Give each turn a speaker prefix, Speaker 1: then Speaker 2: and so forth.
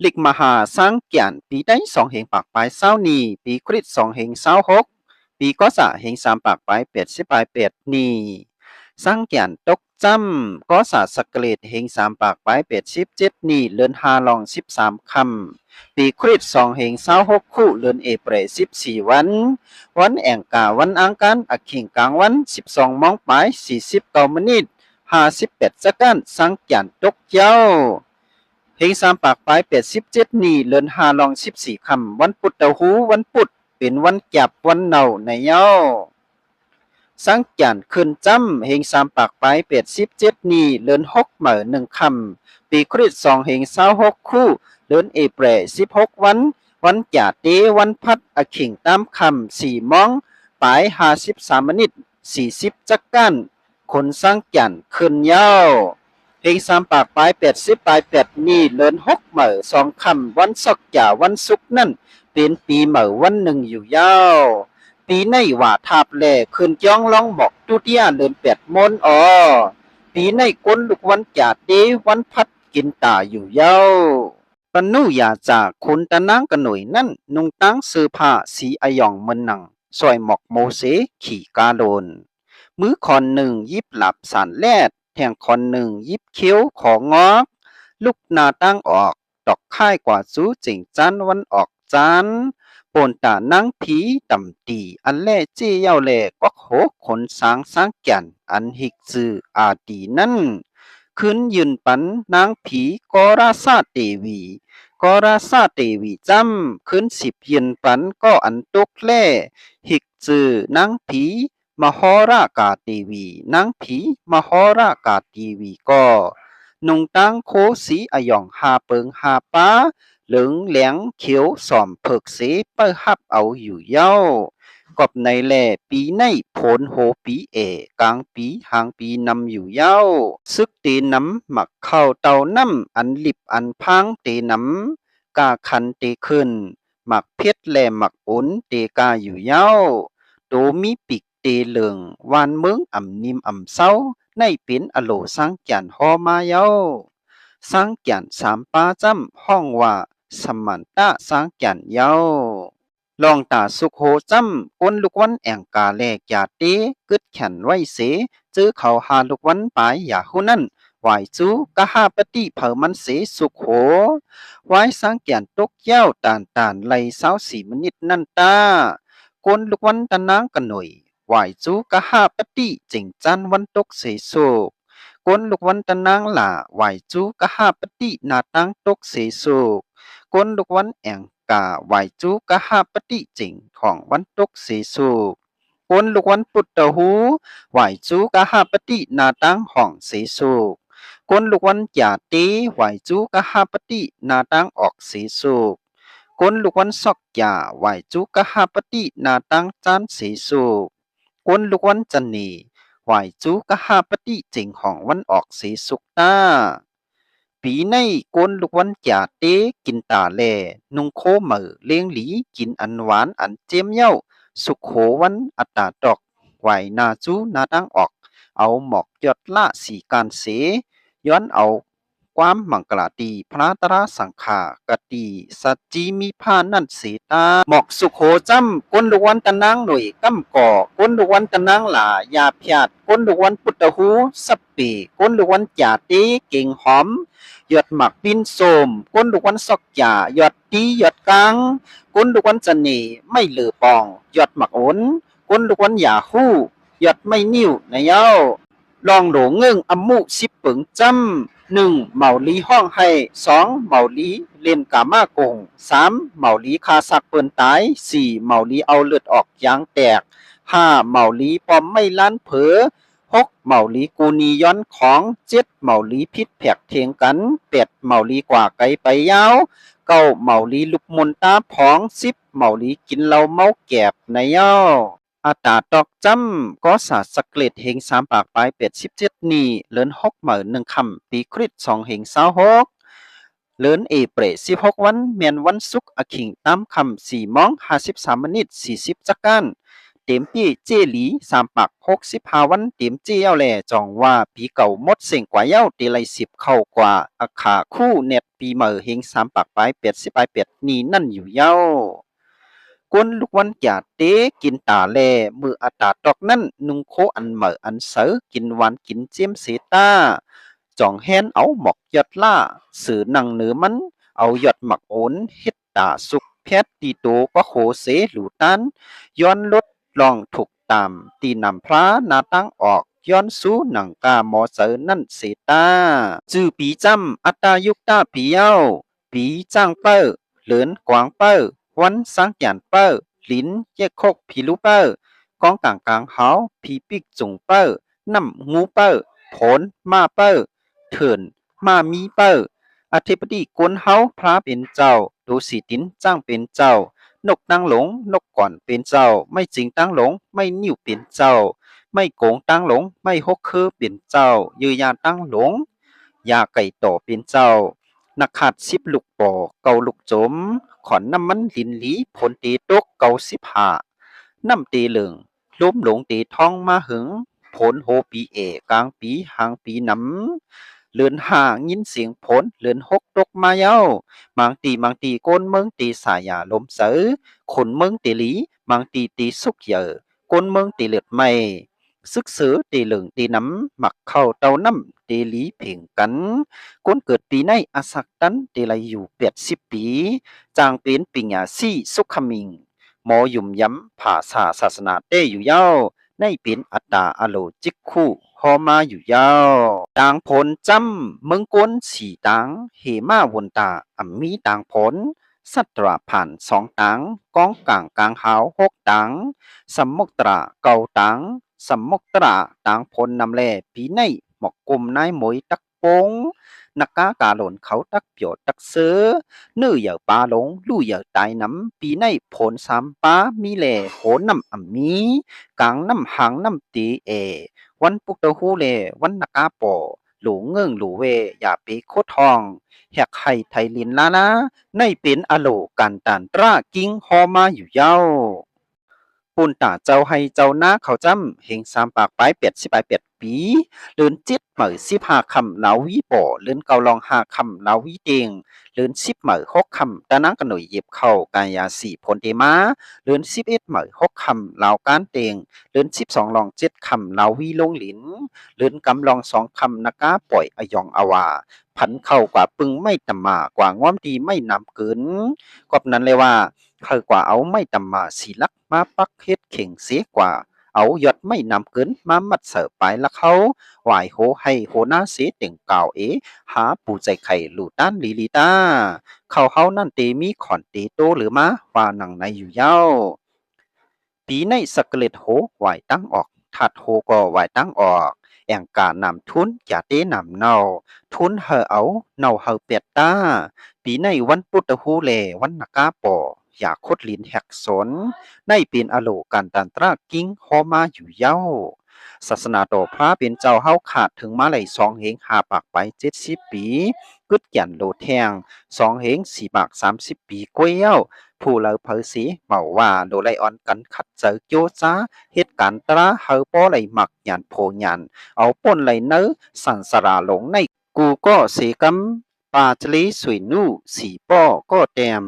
Speaker 1: ลิกมหาสร้างเกียนปีได้สองเหงปากปลายเศร้านีปีคริสสองเหงเศร้าหกปีก็สะเหงสามปากปลายเป็ดสิบปลายเป็ดนีสร้างเกียนตกจำก็สะสกเกลดเหงสามปากปลายเป็ดสิบเจ็ดนีเลือนหาลอง13คำปีคริสสองเหงเศร้าหกคู่เลือนเอเปร14วันวันแองกาวันอังคารอักขิงกลางวัน12 โมงปลาย49 นาที58secondsสร้างเกียนตกเจ้าเฮงสามปากปลาย87นี่เลือน5ลอง14คำวันพุธเตาหูวันพุธเป็นวันจับวันเนาในเย้าสังจานขึ้นจำเฮงสามปากปลาย87นี่เลือน6เหมือ1คำปีคริส2เฮง26คู่เลือนเอเปร16วันวันจ่าเตวันพัดอขิงตามคำ4 โมงปลาย53 นาที40จักกันคนสังจานขึ้นเย้าเฮงสามปากปลาย80ปลาย8นี่เลือน6เหมือ2คำวันศกจ่าวันศุกร์นั่นเป็นปีเหมือวันหนึ่งอยู่เย้าปีในว่าทาบแลขึ้นจ้องลองบอกตุเตียเลือน8 โมงปีในก้นลูกวันจ่าเตวันพัดกินตาอยู่เย้าปนุยาจากคุณตะนางกะหน่วยนั่นนุงตั้งเสื้อผ้าสีอายองเมือนหนังซอยหมอกโมเสขี่กาโลนมือคอนหนึ่งยิบหลับสารแลดแทงคอนหนึ่งยิบเคี้ยวของงอกลูกนาตั้งออกดอกค่ายกว่าจูจิงจันวันออกจันปนตานั่งผีต่ำตีอันแล่เจี้เย้าแล่ก็โหขนสางสร้างแก่นอันหิกจืออาดีนั่นขึ้นยืนปันนางผีกอราซาเตวีกอราซาเตวีจำขึ้น10ยืนปันก็อันตุกแล่หิกจือนางผีมหรากาเตวีนางผีมหรากาเตวีก็นุงตั้งโคสีอายองหาเปิงหาป้าเหลืองแหลงเขียวสอมเพิกเสเปิ้ฮับเอาอยู่เย้ากอบในแลปีในผลโหปีกลางปีหางปีนำอยู่เย้าซึกเตนำหมักเข้าเตาน้ำอันลิบอันพังเตนำกาคันเตขึ้นหมักเพชรแลหมักอุนเตกาอยู่เย้าโตมีปิกเตเหลืองวานเมืองอ่ำนิมอ่ำเศร้าในเป็นอโลสังจันหอมาเย้าสังจันสามปาจ้ำห้องว่าสมันตะสังจันเย้าลองตาสุขโหจ้ำก้นลูกวันแองกาแลกยาเตกึดแขนไว้เสจื้อเขาหาลูกวันปายอย่าหูนั่นไหวจูกะหาปฏิเผอมันเสสุขโหไว้สังจันตกเย้าตานไหล24 มนิดนั่นตาก้นลูกวันตะนางกะหน่อยไหวจูกะหาปฏิจิงจันวันตกเสโศกก้นลูกวันตะนางหล่าไหวจูกะหาปฏินาตังตกเสโศกก้นลูกวันแองกาไหวจูกะหาปฏิจิงของวันตกเสโศกก้นลูกวันปุตตะหูไหวจูกะหาปฏินาตังของเสโศกก้นลูกวันจ่าเตไหวจูกะหาปฏินาตังออกเสโศกก้นลูกวันซอกจ่าไหวจูกะหาปฏินาตังจานเสโศกก้นลูกวันจันนีไหวจูกะหาปฏิจิงของวันออกเสสุกตาปีในกวนลูกวันจ่าเต้กินตาแลนุงโคเหมือเลี้ยงหลีกินอันหวานอันเจียมเย้าสุขโขวันอัตตาดอกไหวนาจูนาดังออกเอาหมอกยอดละสีการเสย้อนเอาความมังกลาตีพระตราสังขากตีสัจจีมีผ้านั่นเสตาหมอกสุขโขจำก้นลูกวันตะนางหน่วยกำก่อก้นลูกวันตะนางหลายาพยาดก้นลูกวันพุทธหูสับปีก้นลูกวันจ่าเต้เก่งหอมยอดหมักปินโสมก้นลูกวันซอกจ่ายอดตียอดกลางก้นลูกวันจันนีไม่เหลือปองยอดหมักโอนก้นลูกวันหยาคู่ยอดไม่นิ่วในเย้าลองโหลเงื่งอมุสิบปึงจำหนึ่งเหมาลีห้องให้สองเหมาลีเล่นกามากงสามเหมาลีคาสักเปินตายสี่เหมาลีเอาเลือดออกยางแตกห้าเหมาลีปอมไม่ล้านเผลอหกเหมาลีกูนีย้อนของเจ็ดเหมาลีพิษแผกเทียงกันแปดเหมาลีกว่าไกลไปยาวเก้าเหมาลีลุกมนตาผองสิบเหมาลีกินเหล้าเมาแกบในเย้าอาตาตอกจำก็สาสกเกลดเฮงสามปากปลาย87นี่เลิน6เหมือน1คำปีคริส2เฮง26เลินเอเปร16วันเมียนวันศุกร์อขิงตามคำ4 โมง 53 นาที40จักกัน เต็มปี้เจหลี3 ปัก65 วันเต็มเจียวแลจองว่าปีเก่าหมดเสียงกว่าเย้าตีไร10เข้ากว่าอาขาคู่เน็ตปีเหมอเฮง3 ปักไป80 ปลาย8นี่นั่นอยู่เย้ากวนลูกวันจ่าเต้กินตาแลมืออาตาตอกนั่นนุ่งโคอันเหมออันเสอกินหวานกินเจียมเสตาจ่องแฮนเอาหมอกยอดล่าสื่อนังเหนือมันเอายอดหมักโอนเฮ็ดตาสุกแพทตีโตก็โคเสหลูตันย้อนลดลองถูกตามตีนำพระนาตั้งออกย้อนสู้หนังกาหมอเสอนั่นเสตาจื้อปีจำอัตตายุกตาปีเย้าปีจ้างเป้อเหลินกวางเป้อวันสังหยานเป้อลิ้นแยกโคกผีลูเป้อกองกลางกลางเฮาผีปิกจุงเป้อน้ำงูเป้อผลมาเป้อเถินมามีเป้ออธิบดีกวนเฮาพระเป็นเจ้าดูสีตินจ้างเป็นเจ้านกตั้งหลงนกก่อนเป็นเจ้าไม่จริงตั้งหลงไม่นิ่วเป็นเจ้าไม่โกงตั้งหลงไม่ฮกคือเป็นเจ้ายือยาตั้งหลงยาไก่ต่อเป็นเจ้านักขาด10 ลูกปอเกาลูกจมขอนน้ำมันลินหลีผลตีตกเกา15น้ำตีเหลืองล้มหลงตีท้องมาหึงผลโหปีกลางปีหางปีน้ำเลือนห่ายินเสียงผลเลือนหกตกมาเย้ามังตีก้นเมืองตีสายาลมเสือขนเมืองตีหลีมังตีตีสุกเหยอก้นเมืองตีเลือดไม่ซึกซื้อตีเหลืองตีน้ำหมักเข้าเต้าน้ำตีหลีเพ่งกันก้นเกิดปีในอาศักตันตีไรอยู่80 ปีจางเป็นปิญญาซี่สุขมิงหมอยุ่มย้ำผ่าศาสนาเต้อยู่เย้าในเป็นอัตตาอโลจิกคู่พอมาอยู่ยาวต่างผลจำเมืองก้นสี่ต่างเหมาวนตาอัมมีต่างผลสัตราผ่าน2 ต่างกองกลางกลางหาว6 ต่างสมมกตราเก่าต่างสมมกตราต่างผลนำแลปีในหมอกกลมนายหมวยตักโปงนักกากาหล่นเขาตักเปียวตักเสือเนื้อเหยื่อปลาหลงลู่เหยื่อตายน้ำปีในผล3 ป้ามีแหล่โหนำอัมมีกลางน้ำหางน้ำตีวันปุกเตหูเลวันนักอาปอหลูเงื่งหลูเวอย่าไปโคทองแหกไข่ไทยลินลานะในเป็นอโลกันตานตรากิ้งฮอมาอยู่เย้าปุ่นตาเจ้าให้เจ้าหน้าเขาจำเฮง3 ปากไป80 ปลาย8 ปีเลือนจิตเหมือ15 คำเหนาวีป่อเลือนเกาลอง5 คำเหนาวีเตียงเลือน10เหมือ6 คำตะนังกระหน่วยเย็บเข้ากายา4 ผลเตมาเลือน11เหมือ6 คำเหลาการเตียงเลือน12ลอง7 คำเหนาวีลงหลินเลือนกำลอง2 คำนักาปล่อยอยองอาวาผันเข้ากว่าปึงไม่ตำมากว่าง้อมดีไม่นำเกินกอบนั้นเลยว่าเคยกว่าเอาไม่ตำมาสีลักมาปักเฮ็ดเข่งเสียกว่าเอายอดไม่นำเกินมามัดเสิร์ฟไปละเขาหวายโหให้โหหน้าเสียเต่งเก่าหาปูใจไข่หลูด้านลีลีตาเขาเฮานั่นเตมีขอนเตโตหรือมาว่าหนังในอยู่เย้าปีในสกเลตโหหวายตั้งออกถัดโหก็หวายตั้งออกแองกานำทุนอย่าเต้นำเนาทุนเฮอเอาเนาเฮอเปียดตาปีในวันพุทธฮูเลวันนักาปออยากคดลินแหกสนในเป็นอโลกันตันตรากิ้งฮอมาอยู่เย้าศาสนาต่อพระเป็นเจ้าเฮาขาดถึงมาไหล2 เฮง5 ปากไป70 ปีกึดหยันโลแทง2 เฮง4 ปาก30 ปีกวยเย้าผู้เลอเผอสีเมาว่าโดไลออนกันขัดเจอโจจ้าเหตุการณ์ตราเฮาป้อไหลหมักหยันโพหยันเอาป้นไหลเนื้อสันสราหลงในกูก็เสกำปาจลีสวยนู่สีป้อก็แตม